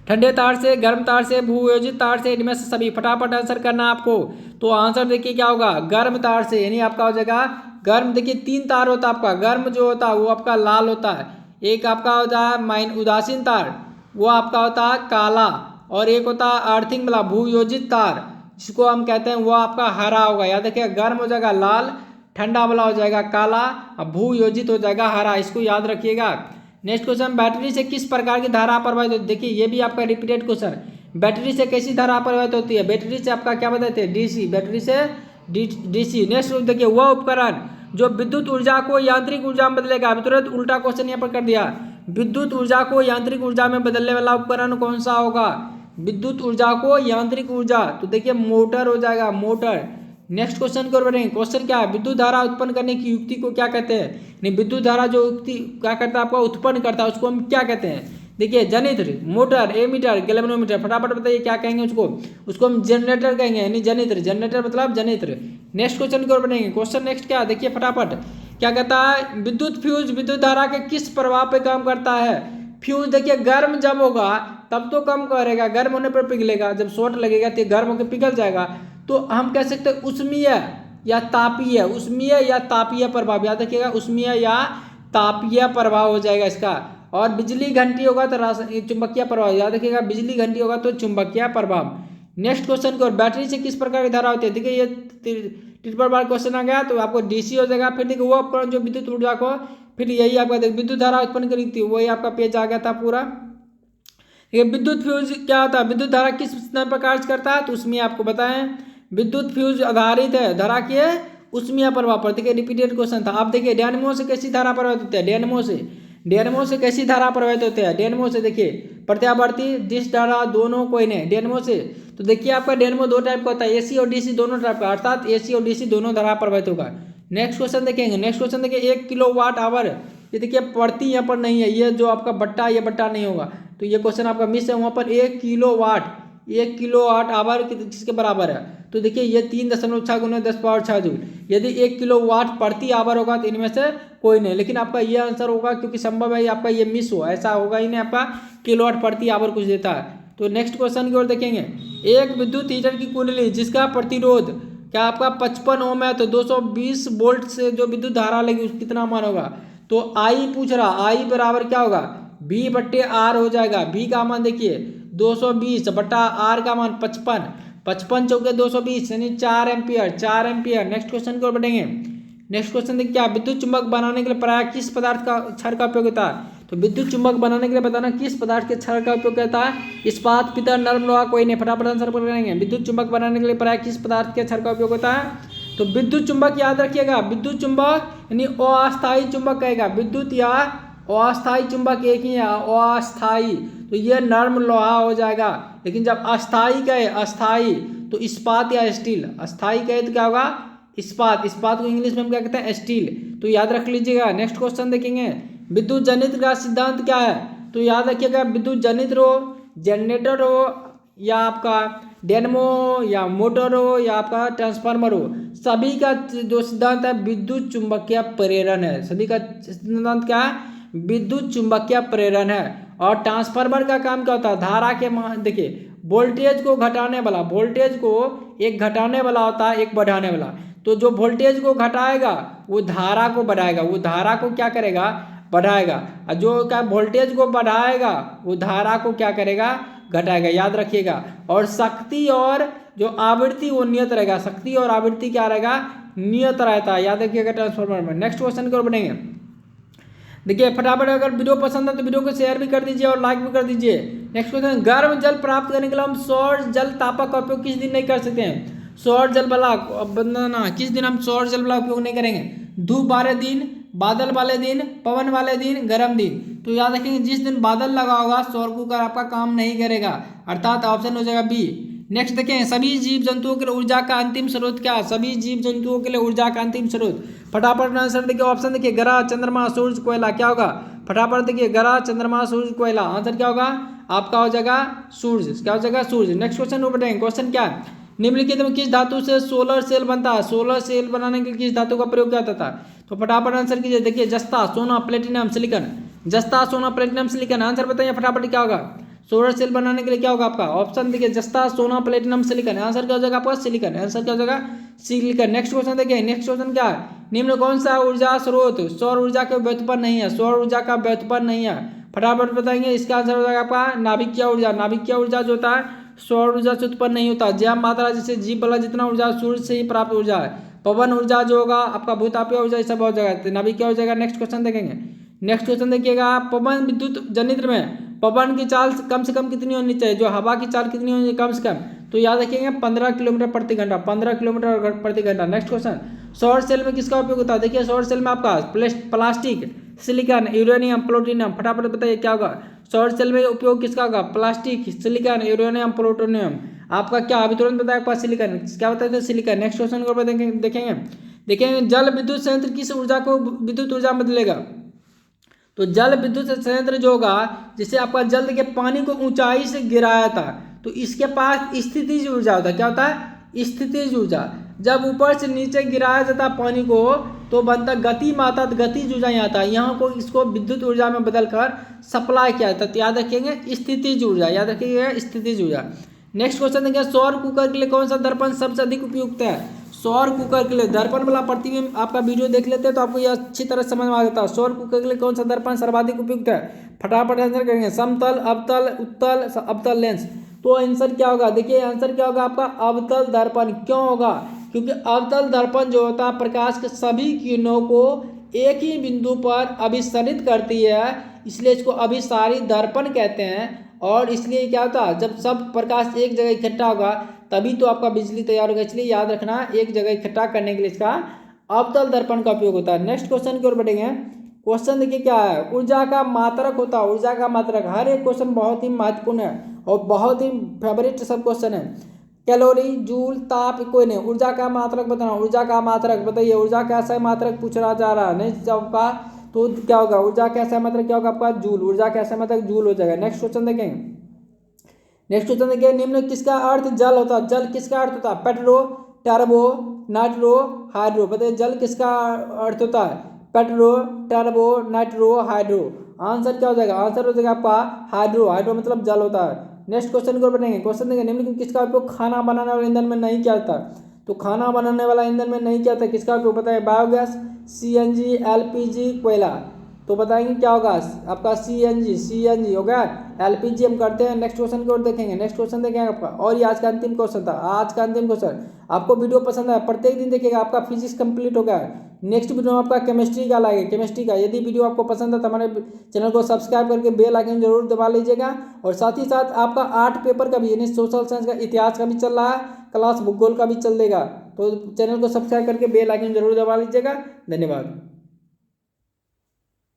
ठंडे तार से, गर्म तार से, भूयोजित तार से, इनमें से सभी। फटाफट आंसर करना आपको। तो आंसर देखिए क्या होगा, गर्म तार से, यानी आपका हो जाएगा गर्म। देखिए 3 तार होता है आपका, गर्म जो होता है वो आपका लाल होता है, एक आपका होता है उदासीन तार, वो आपका होता है काला, और एक होता है अर्थिंग वाला भूयोजित तार, जिसको हम कहते हैं वो आपका हरा होगा। याद रखिए, गर्म हो जाएगा लाल, ठंडा वाला हो जाएगा काला, और भूयोजित हो जाएगा हरा, इसको याद रखिएगा। नेक्स्ट क्वेश्चन, बैटरी से किस प्रकार की धारा प्रवाहित होती है? देखिए ये भी आपका रिपीटेड क्वेश्चन, बैटरी से कैसी धारा प्रवाहित होती है? बैटरी से आपका क्या बताते हैं? डीसी, बैटरी से डीसी। नेक्स्ट देखिए, वह उपकरण जो विद्युत ऊर्जा को यांत्रिक ऊर्जा में बदलेगा। तुरंत उल्टा क्वेश्चन यहाँ पर कर दिया, विद्युत ऊर्जा को यांत्रिक ऊर्जा में बदलने वाला उपकरण कौन सा होगा? विद्युत ऊर्जा को यांत्रिक ऊर्जा, तो देखिए मोटर हो जाएगा, मोटर। नेक्स्ट क्वेश्चन की ओर बढ़ेंगे। क्वेश्चन क्या है, विद्युत धारा उत्पन्न करने की युक्ति को क्या कहते हैं? नहीं, विद्युत धारा जो युक्ति क्या करता है आपका उत्पन्न करता है, उसको हम क्या कहते हैं? देखिए जनित्र, मोटर, एमीटर, गैल्वेनोमीटर। फटाफट बताइए क्या कहेंगे उसको हम जनरेटर कहेंगे, यानी जनित्र, जनरेटर मतलब जनित्र। नेक्स्ट क्वेश्चन की ओर बढ़ेंगे। क्वेश्चन नेक्स्ट क्या, देखिए फटाफट क्या कहता है, विद्युत फ्यूज विद्युत धारा के किस प्रभाव पे काम करता है? फ्यूज देखिए गर्म जब होगा तब तो कम करेगा, गर्म होने पर पिघलेगा, जब शॉर्ट लगेगा तो गर्म होकर पिघल जाएगा। तो हम कह सकते हैं उष्मीय या तापीय, उष्मीय या तापीय प्रभाव, याद रखिएगा उष्मीय या तापीय प्रभाव हो जाएगा इसका। और बिजली घंटी होगा तो चुंबकीय प्रभाव, याद रखिएगा बिजली घंटी होगा तो चुंबकीय प्रभाव। नेक्स्ट क्वेश्चन को, बैटरी से किस प्रकार की धारा होती है? देखिए ये ट्रिपल बार क्वेश्चन आ गया तो आपको डीसी हो जाएगा। फिर देखिए वो उपकरण जो विद्युत ऊर्जा को, फिर यही आपका विद्युत धारा उत्पन्न करी थी, वही आपका पेज आ गया था पूरा। ये विद्युत फ्यूज क्या होता है, विद्युत धारा किस पर कार्य करता है? तो उसमें आपको बताएं, विद्युत फ्यूज आधारित है धारा के उष्मीय प्रभाव पर। देखिए रिपीटेड क्वेश्चन था। आप देखिए डायनेमो से कैसी धारा प्रभावित होती है? डायनेमो से कैसी धारा प्रभावित होती है? डायनेमो से देखिए प्रत्यावर्ती डिश धारा दोनों कोई नहीं, डायनेमो से। तो देखिए आपका डायनेमो 2 टाइप का होता है, एसी और डीसी दोनों टाइप का, अर्थात एसी और डीसी दोनों धारा प्रभावित होगा। नेक्स्ट क्वेश्चन देखेंगे। नेक्स्ट क्वेश्चन देखिए 1 किलोवाट आवर, ये देखिए प्रति यहाँ पर नहीं है, ये जो आपका बट्टा, ये बट्टा नहीं होगा, तो ये क्वेश्चन आपका मिस है। वहाँ पर 1 किलोवाट आवर किसके बराबर है? तो देखिए ये 3.6 गुना 10⁻6 जूल। यदि 1 किलोवाट प्रति आवर होगा तो इनमें से कोई नहीं, लेकिन आपका ये आंसर होगा, क्योंकि संभव है आपका ये मिस हो, ऐसा होगा ही नहीं, आपका किलोवाट प्रति आवर कुछ देता है। तो नेक्स्ट क्वेश्चन की ओर देखेंगे। एक विद्युत हीटर की कुंडली जिसका प्रतिरोध क्या आपका 55 ओम है, तो 220 वोल्ट से जो विद्युत धारा लेगी उसका कितना मान होगा? तो आई पूछ रहा, आई बराबर क्या होगा? V/R हो जाएगा। V का मान देखिए 220 बटा R का मान 55, 55 चौके 220 यानी 4 एम्पियर। नेक्स्ट क्वेश्चन की ओर बढ़ेंगे। नेक्स्ट क्वेश्चन देखिए क्या, विद्युत चुंबक बनाने के लिए प्राय किस पदार्थ का क्षार का उपयोग होता है? तो विद्युत चुंबक बनाने के लिए बताना किस पदार्थ के क्षार का उपयोग करता है? इस्पात, पीतल, नरम लोहा, कोई नहीं। फटाफट आंसर करेंगे। विद्युत चुंबक बनाने के लिए प्राय किस पदार्थ के क्षार का उपयोग होता है? तो विद्युत चुंबक याद रखिएगा, विद्युत चुंबक यानी अस्थायी चुंबक कहेगा, विद्युत या अस्थायी चुंबक एक ही है, अस्थायी, तो ये नरम लोहा हो जाएगा। लेकिन जब अस्थायी कहे, अस्थायी तो इस्पात या स्टील, अस्थायी कहे तो क्या होगा? इस्पात को इंग्लिश में हम क्या कहते हैं? स्टील, तो याद रख लीजिएगा। नेक्स्ट क्वेश्चन देखेंगे। विद्युत जनित्र का सिद्धांत क्या है? तो याद रखिएगा विद्युत जनित्र हो, जनरेटर हो, या आपका डायनेमो या मोटर हो, या आपका ट्रांसफार्मर हो, सभी का जो सिद्धांत है विद्युत चुंबकीय प्रेरण है। सभी का सिद्धांत क्या है? विद्युत चुंबकीय प्रेरण है। और ट्रांसफार्मर का काम क्या होता है? धारा के देखिए वोल्टेज को घटाने वाला, वोल्टेज को एक घटाने वाला होता है, एक बढ़ाने वाला। तो जो वोल्टेज को घटाएगा वो धारा को बढ़ाएगा, वो धारा को क्या करेगा? बढ़ाएगा। और जो क्या वोल्टेज को बढ़ाएगा वो धारा को क्या करेगा? घटाएगा, याद रखिएगा। और शक्ति और जो आवृत्ति वो नियत रहेगा, शक्ति और आवृत्ति क्या रहेगा? नियत रहता है, याद रखिएगा ट्रांसफार्मर में। नेक्स्ट क्वेश्चन की ओर बढ़ेंगे। देखिए फटाफट, अगर वीडियो पसंद है तो वीडियो को शेयर भी कर दीजिए और लाइक भी कर दीजिए। नेक्स्ट क्वेश्चन, गर्म जल प्राप्त करने के लिए हम सौर जल तापक का उपयोग किस दिन नहीं कर सकते हैं? सौर जल वाला बनाना किस दिन हम सौर जल वाला उपयोग नहीं करेंगे? धूप वाले दिन, बादल वाले दिन, पवन वाले दिन, गर्म दिन। तो याद रखेंगे जिस दिन बादल लगा होगा सौर कुकर आपका काम नहीं करेगा, अर्थात ऑप्शन हो जाएगा बी। नेक्स्ट देखें, सभी जीव जंतुओं के लिए ऊर्जा का अंतिम स्रोत क्या है? सभी जीव जंतुओं के लिए ऊर्जा का अंतिम स्रोत, फटाफट आंसर देखिए, ऑप्शन देखिए, ग्रह, चंद्रमा, सूर्य, कोयला। क्या होगा? फटाफट देखिए, ग्रह, चंद्रमा, सूर्य, कोयला। आंसर क्या होगा आपका? हो जाएगा सूर्य। क्या हो जाएगा? सूर्य। नेक्स्ट क्वेश्चन ऊपर बढ़ेंगे। क्वेश्चन क्या है? निम्नलिखित में किस धातु से सोलर सेल बनता है? सोलर सेल बनाने के लिए किस धातु का प्रयोग किया जाता है? तो फटाफट आंसर कीजिए। देखिए, जस्ता, सोना, प्लेटिनम, सिलिकॉन। जस्ता, सोना, प्लेटिनम, सिलिकॉन। आंसर बताइए फटाफट, क्या होगा? सोलर सेल बनाने के लिए क्या होगा आपका? ऑप्शन देखिए, जस्ता, सोना, प्लेटिनम, सिलिकॉन। आंसर क्या हो जाएगा आपका? सिलिकॉन। आंसर क्या हो जाएगा? सिलिकॉन। नेक्स्ट क्वेश्चन देखिए, नेक्स्ट क्वेश्चन क्या है? निम्न कौन सा ऊर्जा स्रोत सौर ऊर्जा का व्युत्पन्न नहीं है? सौर ऊर्जा का व्युत्पन्न नहीं है, फटाफट बताएंगे। इसका आंसर हो जाएगा आपका नाभिकीय ऊर्जा। नाभिकीय ऊर्जा जो होता है सौर ऊर्जा से उत्पन्न नहीं होता। ज्या मात्रा जैसे जीव बल जितना ऊर्जा सूर्य से ही प्राप्त ऊर्जा है। पवन ऊर्जा जो होगा आपका, भूतापीय ऊर्जा, ये सब हो जाएगा। नाभिकीय हो जाएगा। नेक्स्ट क्वेश्चन देखेंगे। नेक्स्ट क्वेश्चन देखिएगा, पवन विद्युत जनित्र में पवन की चाल कम से कम कितनी होनी चाहिए? जो हवा की चाल कितनी होनी चाहिए कम से कम? तो याद रखिएगा 15 किलोमीटर प्रति घंटा। 15 किलोमीटर प्रति घंटा। नेक्स्ट क्वेश्चन, सौर सेल में किसका उपयोग होता है? देखिए, सौर सेल में आपका प्लास्टिक, सिलिकॉन, यूरेनियम, प्लूटोनियम। फटाफट बताइए क्या होगा? सौर सेल में उपयोग किसका होगा? Plastic, silicon, uranium, plutonium. आपका क्या अभी तुरंत बताया आपका? सिलिकॉन। क्या बताते हैं? सिलिकॉन। नेक्स्ट क्वेश्चन को देखेंगे। देखेंगे, जल विद्युत संयंत्र किस ऊर्जा को विद्युत ऊर्जा में बदलेगा? तो जल विद्युत संयंत्र जो होगा, जिसे आपका जल देखिए पानी को ऊंचाई से गिराया था, तो इसके पास स्थितिज ऊर्जा होता है। क्या होता है? स्थितिज ऊर्जा। जब ऊपर से नीचे गिराया जाता है पानी को, तो बनता गति मात्रा, गतिज ऊर्जा यहाँ आता है। यहाँ को इसको विद्युत ऊर्जा में बदलकर सप्लाई किया जाता है। तो याद रखेंगे स्थितिज ऊर्जा। याद रखिएगा स्थितिज ऊर्जा। नेक्स्ट क्वेश्चन देखिए, सौर कुकर के लिए कौन सा दर्पण सबसे अधिक उपयुक्त है? सौर कुकर के लिए दर्पण वाला प्रतिबिंब आपका वीडियो देख लेते हैं तो आपको यह अच्छी तरह समझ में आ जाता है। सौर कुकर के लिए कौन सा दर्पण सर्वाधिक उपयुक्त है? फटाफट आंसर करेंगे। समतल, अवतल, उत्तल, अवतल लेंस। तो आंसर क्या होगा? देखिए, आंसर क्या होगा आपका? अवतल दर्पण। क्यों होगा? क्योंकि अवतल दर्पण जो होता है प्रकाश के सभी किरणों को एक ही बिंदु पर अभिसरित करती है, इसलिए इसको अभिसारी दर्पण कहते हैं। और इसलिए क्या होता है, जब सब प्रकाश एक जगह इकट्ठा होगा तभी तो आपका बिजली तैयार होगा। इसलिए याद रखना, एक जगह इकट्ठा करने के लिए इसका अवतल दर्पण का उपयोग होता है। नेक्स्ट क्वेश्चन की ओर बढ़ेंगे। क्वेश्चन देखिए क्या है? ऊर्जा का मात्रक होता है। ऊर्जा का मात्रक, हर एक क्वेश्चन बहुत ही महत्वपूर्ण है और बहुत ही फेवरेट सब क्वेश्चन है। कैलोरी, जूल, ताप, कोई नहीं। ऊर्जा का मात्रक बताना। ऊर्जा का मात्रक बताइए। ऊर्जा का ऐसा मात्रक पूछा जा रहा है नहीं आपका, तो क्या होगा? ऊर्जा का ऐसा मात्रक क्या होगा आपका? जूल। ऊर्जा का ऐसा मात्रक जूल हो जाएगा। नेक्स्ट क्वेश्चन देखेंगे। नेक्स्ट क्वेश्चन देखिए, निम्न किसका अर्थ जल होता है? जल किसका अर्थ होता है? Petro, turbo, nitro, hydro. बताइए जल किसका अर्थ होता है? Petro, turbo, nitro, hydro. Answer क्या हो जाएगा? आंसर हो जाएगा आपका हाइड्रो। हाइड्रो मतलब जल होता है। नेक्स्ट क्वेश्चन को बढ़ेंगे। क्वेश्चन देखिए, निम्न किसका उपयोग खाना बनाने वाले ईंधन में नहीं किया जाता? तो खाना बनाने वाला ईंधन में नहीं किया जाता, किसका उपयोग बताइए? बायोगैस, सीएनजी, एलपीजी, कोयला। तो बताएंगे क्या होगा आपका? सीएनजी हो गया। एलपीजी हम करते हैं। नेक्स्ट क्वेश्चन की ओर देखेंगे। नेक्स्ट क्वेश्चन देखेंगे आपका, और ये आज का अंतिम क्वेश्चन था। आज का अंतिम क्वेश्चन। आपको वीडियो पसंद आया, प्रत्येक दिन देखिएगा, आपका फिजिक्स कंप्लीट हो गया है। नेक्स्ट वीडियो में आपका केमिस्ट्री का लाएगा, केमिस्ट्री का। यदि वीडियो आपको पसंद है तो हमारे चैनल को सब्सक्राइब करके बेल आइकन जरूर दबा लीजिएगा। और साथ ही साथ आपका 8 पेपर का भी, यानी सोशल साइंस का, इतिहास का भी चल रहा है, क्लास भूगोल का भी चल देगा। तो चैनल को सब्सक्राइब करके बेल आइकन जरूर दबा लीजिएगा। धन्यवाद।